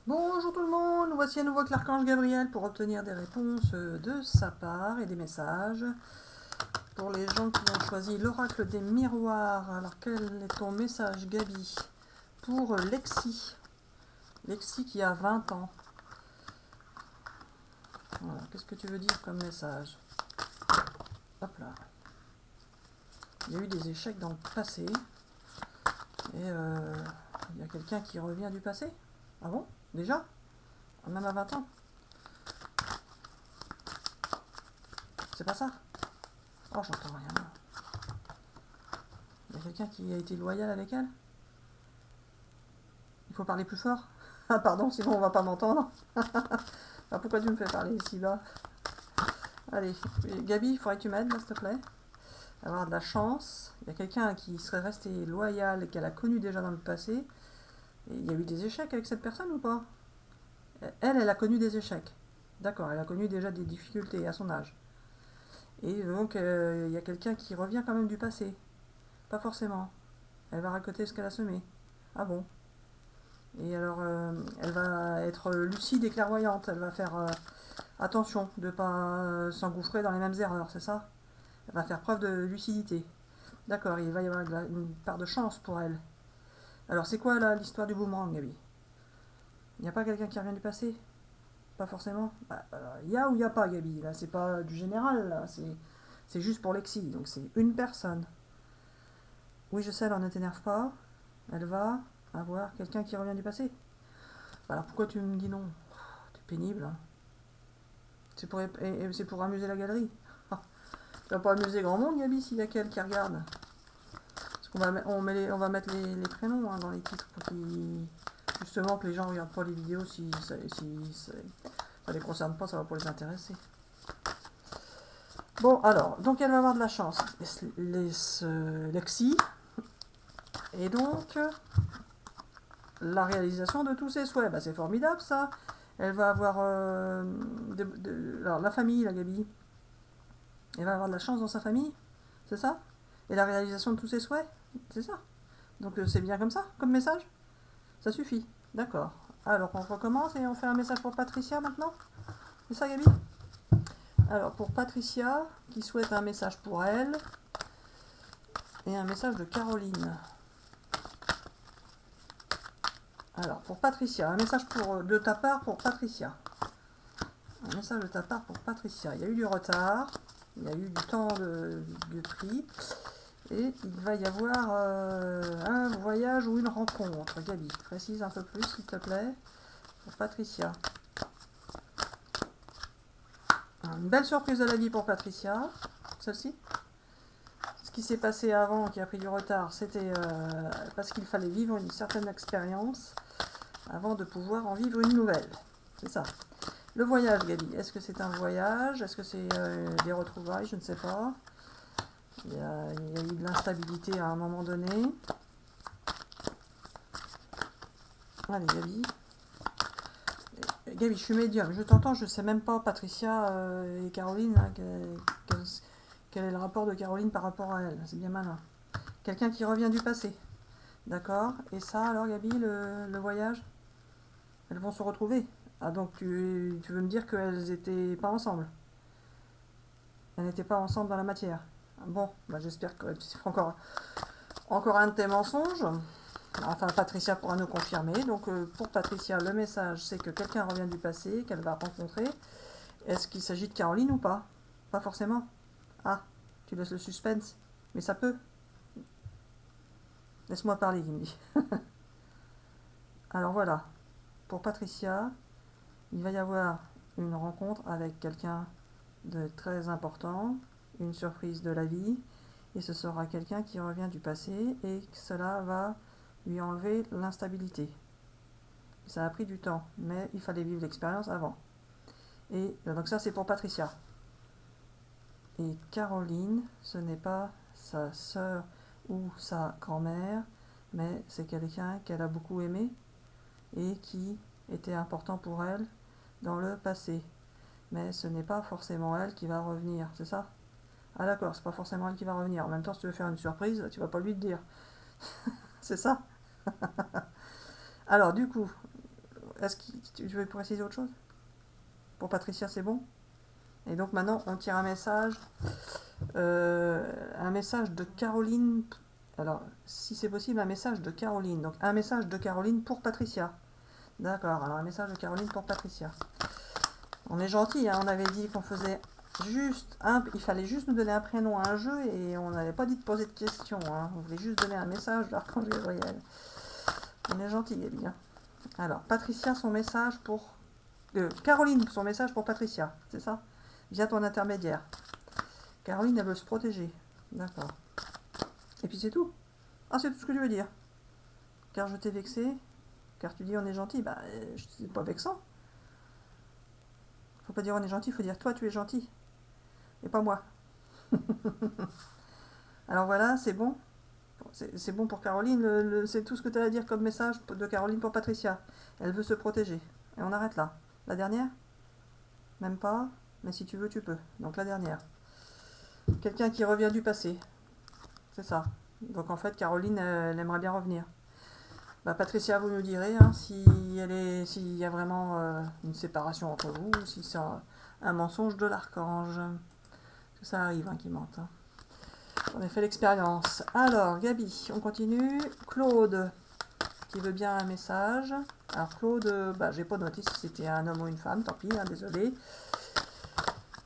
Bonjour tout le monde, voici à nouveau avec l'archange Gabriel pour obtenir des réponses de sa part et des messages. Pour les gens qui ont choisi l'oracle des miroirs, alors quel est ton message Gabi? Pour Lexi, Lexi qui a 20 ans. Voilà, qu'est-ce que tu veux dire comme message? Hop là. Il y a eu des échecs dans le passé. Et il y a quelqu'un qui revient du passé? Ah bon? Déjà? Même à 20 ans? C'est pas ça? Oh, j'entends rien. Il y a quelqu'un qui a été loyal avec elle? Il faut parler plus fort? Ah pardon, sinon on va pas m'entendre. Ah, pourquoi tu me fais parler ici bas? Allez, Gabi, il faudrait que tu m'aides là, s'il te plaît. Avoir de la chance. Il y a quelqu'un qui serait resté loyal et qu'elle a connu déjà dans le passé. Et il y a eu des échecs avec cette personne ou pas? Elle a connu des échecs. D'accord, elle a connu déjà des difficultés à son âge. Et donc, il y a quelqu'un qui revient quand même du passé. Pas forcément. Elle va récolter ce qu'elle a semé. Ah bon? Et alors, elle va être lucide et clairvoyante. Elle va faire attention de ne pas s'engouffrer dans les mêmes erreurs, c'est ça? Elle va faire preuve de lucidité. D'accord, il va y avoir une part de chance pour elle. Alors, c'est quoi là l'histoire du boomerang, Gabi? Il n'y a pas quelqu'un qui revient du passé? Pas forcément. Bah, il y a ou il n'y a pas, Gabi? Là, c'est pas du général, là. C'est juste pour Lexi. Donc, c'est une personne. Oui, je sais, alors ne t'énerve pas. Elle va avoir quelqu'un qui revient du passé. Bah, alors, pourquoi tu me dis non? T'es pénible, hein. C'est pour amuser la galerie. Ah, tu vas pas amuser grand monde, Gabi, s'il y a quelqu'un qui regarde. Parce on va mettre les prénoms hein, dans les titres pour justement que les gens regardent pas les vidéos si ça les concerne pas, ça va pas les intéresser. Bon, alors, donc elle va avoir de la chance. Lexi. Et donc, la réalisation de tous ses souhaits. Bah, c'est formidable, ça. Elle va avoir... alors, la famille, la Gabi. Elle va avoir de la chance dans sa famille. C'est ça? Et la réalisation de tous ses souhaits. C'est ça. Donc, c'est bien comme ça, comme message? Ça suffit. D'accord. Alors, on recommence et on fait un message pour Patricia maintenant? C'est ça, Gabi? Alors, pour Patricia, qui souhaite un message pour elle, et un message de Caroline. Alors, pour Patricia, un message de ta part pour Patricia. Un message de ta part pour Patricia. Il y a eu du retard, il y a eu du temps de prix, et il va y avoir un voyage ou une rencontre. Gabi, précise un peu plus, s'il te plaît, pour Patricia. Une belle surprise de la vie pour Patricia, celle-ci. Ce qui s'est passé avant, qui a pris du retard, c'était parce qu'il fallait vivre une certaine expérience avant de pouvoir en vivre une nouvelle. C'est ça. Le voyage, Gabi, est-ce que c'est un voyage? Est-ce que c'est des retrouvailles? Je ne sais pas. Il y a eu de l'instabilité à un moment donné. Allez, Gabi. Gabi, je suis médium. Je t'entends, je ne sais même pas, Patricia et Caroline, hein, quel est le rapport de Caroline par rapport à elle. C'est bien malin. Quelqu'un qui revient du passé. D'accord. Et ça, alors, Gabi, le voyage? Elles vont se retrouver. Ah, donc tu veux me dire qu'elles n'étaient pas ensemble? Elles n'étaient pas ensemble dans la matière. Bon, bah j'espère que c'est encore un de tes mensonges. Enfin, Patricia pourra nous confirmer. Donc, pour Patricia, le message, c'est que quelqu'un revient du passé, qu'elle va rencontrer. Est-ce qu'il s'agit de Caroline ou pas? Pas forcément. Ah, tu laisses le suspense. Mais ça peut. Laisse-moi parler, il me dit. Alors voilà. Pour Patricia, il va y avoir une rencontre avec quelqu'un de très important, une surprise de la vie, et ce sera quelqu'un qui revient du passé et que cela va lui enlever l'instabilité. Ça a pris du temps, mais il fallait vivre l'expérience avant. Et donc ça c'est pour Patricia. Et Caroline, ce n'est pas sa sœur ou sa grand-mère, mais c'est quelqu'un qu'elle a beaucoup aimé et qui était important pour elle dans le passé. Mais ce n'est pas forcément elle qui va revenir, c'est ça? Ah d'accord, c'est pas forcément elle qui va revenir. En même temps, si tu veux faire une surprise, tu vas pas lui le dire. C'est ça? Alors du coup, est-ce que tu veux préciser autre chose? Pour Patricia, c'est bon? Et donc maintenant, on tire un message de Caroline. Alors, si c'est possible, un message de Caroline. Donc, un message de Caroline pour Patricia. D'accord, alors un message de Caroline pour Patricia. On est gentil, hein, on avait dit qu'on faisait juste il fallait juste nous donner un prénom à un jeu et on n'avait pas dit de poser de questions. Hein. On voulait juste donner un message d'Archange Gabriel. On est gentil, Gabi. Hein. Alors, Patricia, son message pour... Caroline, son message pour Patricia, c'est ça? Via ton intermédiaire. Caroline, elle veut se protéger. D'accord. Et puis c'est tout. Ah, c'est tout ce que je veux dire. Car je t'ai vexé. Car tu dis on est gentil. Bah, c'est pas vexant. Faut pas dire on est gentil, faut dire toi tu es gentil. Et pas moi. Alors voilà, c'est bon. C'est bon pour Caroline. C'est tout ce que tu as à dire comme message de Caroline pour Patricia. Elle veut se protéger. Et on arrête là. La dernière? Même pas. Mais si tu veux, tu peux. Donc la dernière. Quelqu'un qui revient du passé. C'est ça. Donc en fait, Caroline, elle aimerait bien revenir. Bah, Patricia, vous nous direz hein, s'il y a vraiment une séparation entre vous, ou si c'est un mensonge de l'archange. Ça arrive, hein, qui mentent. Hein. On a fait l'expérience. Alors, Gabi, on continue. Claude, qui veut bien un message. Alors Claude, bah, j'ai pas noté si c'était un homme ou une femme, tant pis, hein, désolé.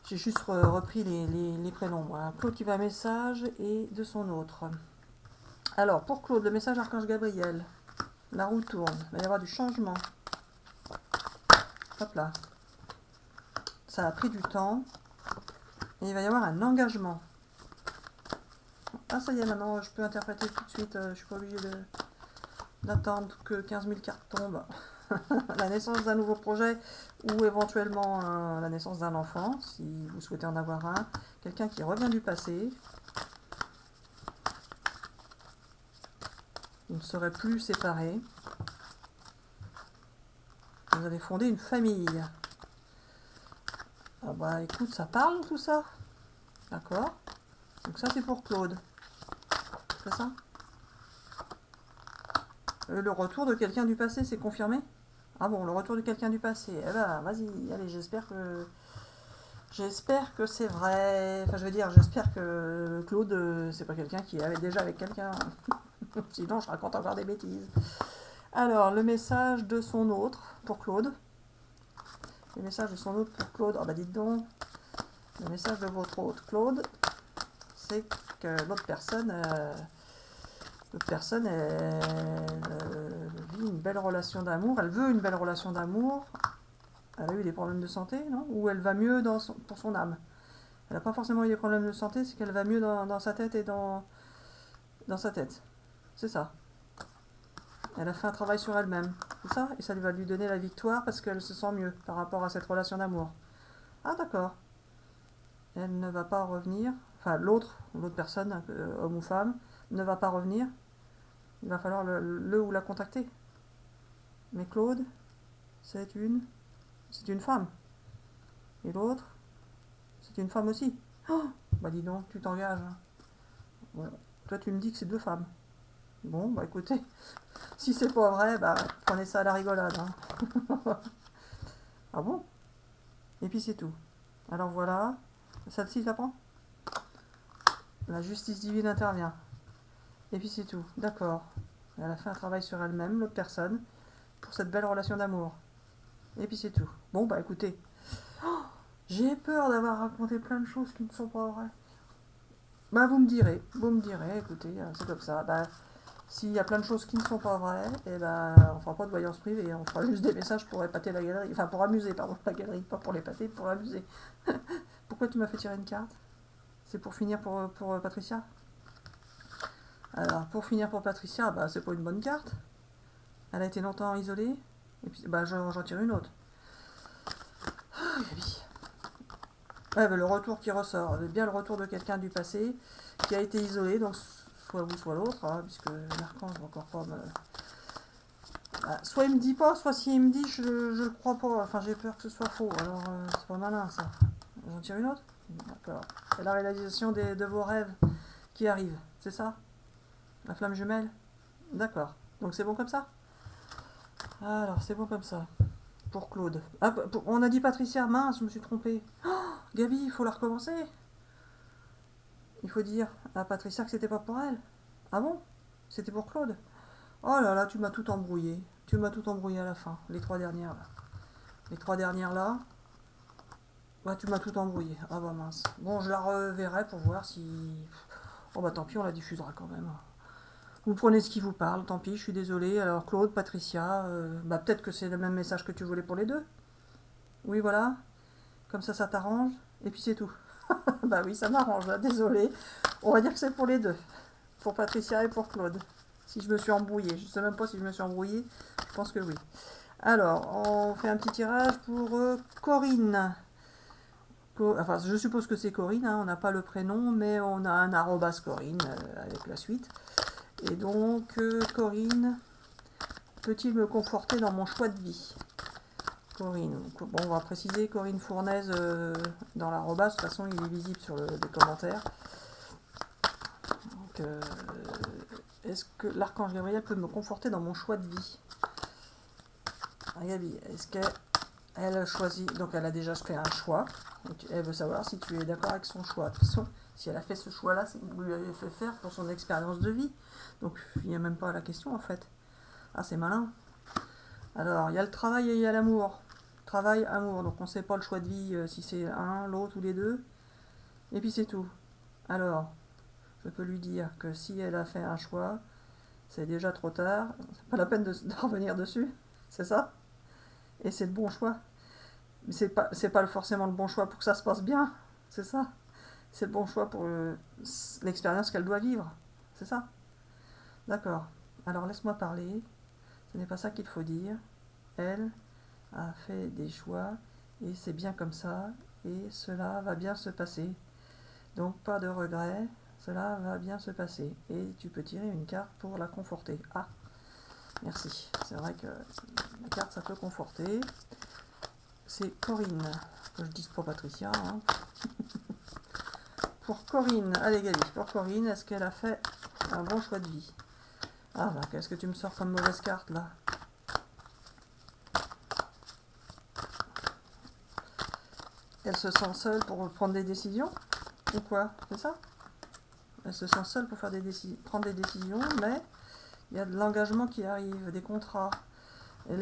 J'ai juste repris les prénoms, moi. Claude qui veut un message et de son autre. Alors, pour Claude, le message Archange Gabriel. La roue tourne. Il va y avoir du changement. Hop là. Ça a pris du temps. Et il va y avoir un engagement. Ah, ça y est, maintenant, je peux interpréter tout de suite. Je suis pas obligée d'attendre que 15 000 cartes tombent. La naissance d'un nouveau projet ou éventuellement la naissance d'un enfant, si vous souhaitez en avoir un. Quelqu'un qui revient du passé. Vous ne serez plus séparés. Vous allez fonder une famille. Ah bah écoute, ça parle tout ça. D'accord. Donc ça c'est pour Claude. C'est ça? Le retour de quelqu'un du passé, c'est confirmé? Ah bon, le retour de quelqu'un du passé. Eh ben, vas-y, allez, j'espère que c'est vrai. Enfin, je veux dire, j'espère que Claude, c'est pas quelqu'un qui est déjà avec quelqu'un. Sinon, je raconte encore des bêtises. Alors, le message de son autre pour Claude. Le message de son autre pour Claude. Ah bah dites donc. Le message de votre autre Claude, c'est que l'autre personne vit une belle relation d'amour. Elle veut une belle relation d'amour. Elle a eu des problèmes de santé, non? Ou elle va mieux pour son âme. Elle n'a pas forcément eu des problèmes de santé, c'est qu'elle va mieux dans sa tête et dans sa tête. C'est ça. Elle a fait un travail sur elle-même. C'est ça? Et ça va lui donner la victoire parce qu'elle se sent mieux par rapport à cette relation d'amour. Ah d'accord. Elle ne va pas revenir. Enfin, l'autre personne, homme ou femme, ne va pas revenir. Il va falloir le ou la contacter. Mais Claude, c'est une femme. Et l'autre, c'est une femme aussi. Oh bah dis donc, tu t'engages. Ouais. Toi, tu me dis que c'est deux femmes. Bon, bah écoutez, si c'est pas vrai, bah prenez ça à la rigolade. Hein. Ah bon? Et puis c'est tout. Alors voilà. Celle-ci, je la prends? La justice divine intervient. Et puis c'est tout. D'accord. Elle a fait un travail sur elle-même, l'autre personne, pour cette belle relation d'amour. Et puis c'est tout. Bon, bah écoutez. Oh, j'ai peur d'avoir raconté plein de choses qui ne sont pas vraies. Bah vous me direz, écoutez, c'est comme ça. Bah, s'il y a plein de choses qui ne sont pas vraies, et ben on fera pas de voyance privée, on fera juste des messages pour épater la galerie. Enfin pour amuser, pardon, la galerie, pas pour l'épater, pour amuser. Pourquoi tu m'as fait tirer une carte? C'est pour finir pour Patricia? Alors pour finir pour Patricia, bah c'est pas une bonne carte. Elle a été longtemps isolée. Et puis bah j'en tire une autre. Ah, Gabi. Ouais, bah, le retour qui ressort, bien le retour de quelqu'un du passé qui a été isolé, donc soit vous soit l'autre, hein, puisque l'archange va encore pas me... Ah, soit il me dit pas, soit s'il me dit je le crois pas, enfin j'ai peur que ce soit faux, alors c'est pas malin ça. J'en tire une autre? D'accord. C'est la réalisation de vos rêves qui arrive, c'est ça? La flamme jumelle? D'accord. Donc c'est bon comme ça? Alors, c'est bon comme ça. Pour Claude. Ah, on a dit Patricia, mince, je me suis trompée. Oh, Gabi, il faut la recommencer. Il faut dire à Patricia que c'était pas pour elle. Ah bon? C'était pour Claude? Oh là là, tu m'as tout embrouillé. Tu m'as tout embrouillé à la fin. Les trois dernières là. Les trois dernières là. Bah, tu m'as tout embrouillé. Ah bah mince. Bon, je la reverrai pour voir si... Oh bah tant pis, on la diffusera quand même. Vous prenez ce qui vous parle, tant pis, je suis désolée. Alors Claude, Patricia, bah peut-être que c'est le même message que tu voulais pour les deux. Oui, voilà. Comme ça t'arrange. Et puis c'est tout. Bah oui, ça m'arrange, là, désolée. On va dire que c'est pour les deux. Pour Patricia et pour Claude. Si je me suis embrouillée. Je sais même pas si je me suis embrouillée. Je pense que oui. Alors, on fait un petit tirage pour Corinne. Enfin, je suppose que c'est Corinne, hein, on n'a pas le prénom, mais on a un arrobas Corinne avec la suite. Et donc, Corinne, peut-il me conforter dans mon choix de vie? Corinne, bon, on va préciser Corinne Fournaise dans l'arrobas, de toute façon il est visible sur les commentaires. Donc, est-ce que l'archange Gabriel peut me conforter dans mon choix de vie? Ah, Gabi, est-ce qu'elle a choisi, donc elle a déjà fait un choix, elle veut savoir si tu es d'accord avec son choix. De toute façon, si elle a fait ce choix-là, c'est que vous lui avez fait faire pour son expérience de vie. Donc il n'y a même pas la question en fait. Ah, c'est malin. Alors, il y a le travail et il y a l'amour. Travail, amour. Donc on ne sait pas le choix de vie si c'est un, l'autre ou les deux. Et puis c'est tout. Alors, je peux lui dire que si elle a fait un choix, c'est déjà trop tard. C'est pas la peine de revenir dessus. C'est ça? Et c'est le bon choix. Mais c'est pas forcément le bon choix pour que ça se passe bien. C'est ça? C'est le bon choix pour l'expérience qu'elle doit vivre. C'est ça? D'accord. Alors laisse-moi parler. Ce n'est pas ça qu'il faut dire. Elle a fait des choix et c'est bien comme ça et cela va bien se passer. Donc pas de regret, cela va bien se passer. Et tu peux tirer une carte pour la conforter. Ah, merci. C'est vrai que la carte ça peut conforter. C'est Corinne. Que je dise pas Patricia. Hein. Pour Corinne, allez Gabi, pour Corinne, est-ce qu'elle a fait un bon choix de vie? Ah bah qu'est-ce que tu me sors comme mauvaise carte là? Elle se sent seule pour prendre des décisions? Ou quoi? C'est ça? Elle se sent seule pour faire prendre des décisions, mais il y a de l'engagement qui arrive, des contrats. Et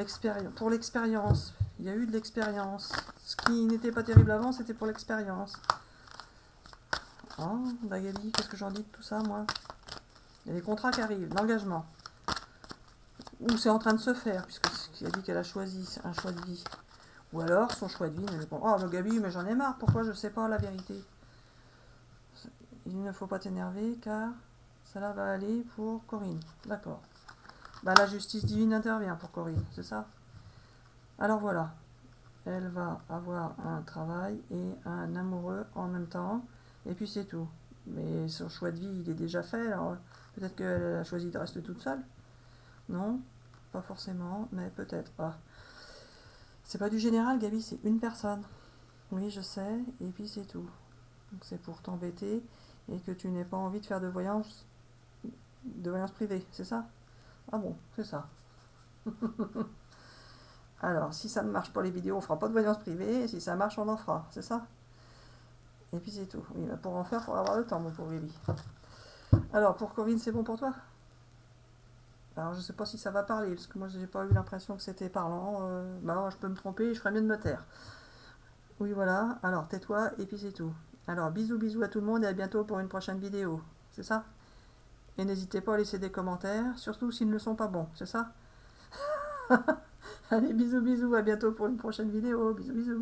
pour l'expérience, il y a eu de l'expérience. Ce qui n'était pas terrible avant, c'était pour l'expérience. Oh, Dagali, qu'est-ce que j'en dis de tout ça, moi? Il y a des contrats qui arrivent, l'engagement. Ou c'est en train de se faire, puisqu'il a dit qu'elle a choisi un choix de vie. Ou alors, son choix de vie n'est pas... Oh, mais Gabi, mais j'en ai marre, pourquoi je ne sais pas la vérité? Il ne faut pas t'énerver, car cela va aller pour Corinne. D'accord. Bah, la justice divine intervient pour Corinne, c'est ça? Alors voilà. Elle va avoir un travail et un amoureux en même temps. Et puis c'est tout. Mais son choix de vie, il est déjà fait. Alors peut-être qu'elle a choisi de rester toute seule. Non, pas forcément, mais peut-être. Ah. C'est pas du général, Gabi, c'est une personne. Oui, je sais, et puis c'est tout. Donc c'est pour t'embêter et que tu n'aies pas envie de faire de voyance privée, c'est ça? Ah bon, c'est ça. Alors, si ça ne marche pas les vidéos, on fera pas de voyance privée, et si ça marche, on en fera, c'est ça? Et puis c'est tout. Oui, bah pour en faire, il faudra avoir le temps, mon pauvre Gabi. Alors, pour Corinne, c'est bon pour toi? Alors, je sais pas si ça va parler, parce que moi, j'ai pas eu l'impression que c'était parlant. Bah, je peux me tromper, je ferais mieux de me taire. Oui, voilà. Alors, tais-toi, et puis c'est tout. Alors, bisous, bisous à tout le monde, et à bientôt pour une prochaine vidéo. C'est ça? Et n'hésitez pas à laisser des commentaires, surtout s'ils ne sont pas bons, c'est ça? Allez, bisous, bisous, à bientôt pour une prochaine vidéo. Bisous, bisous.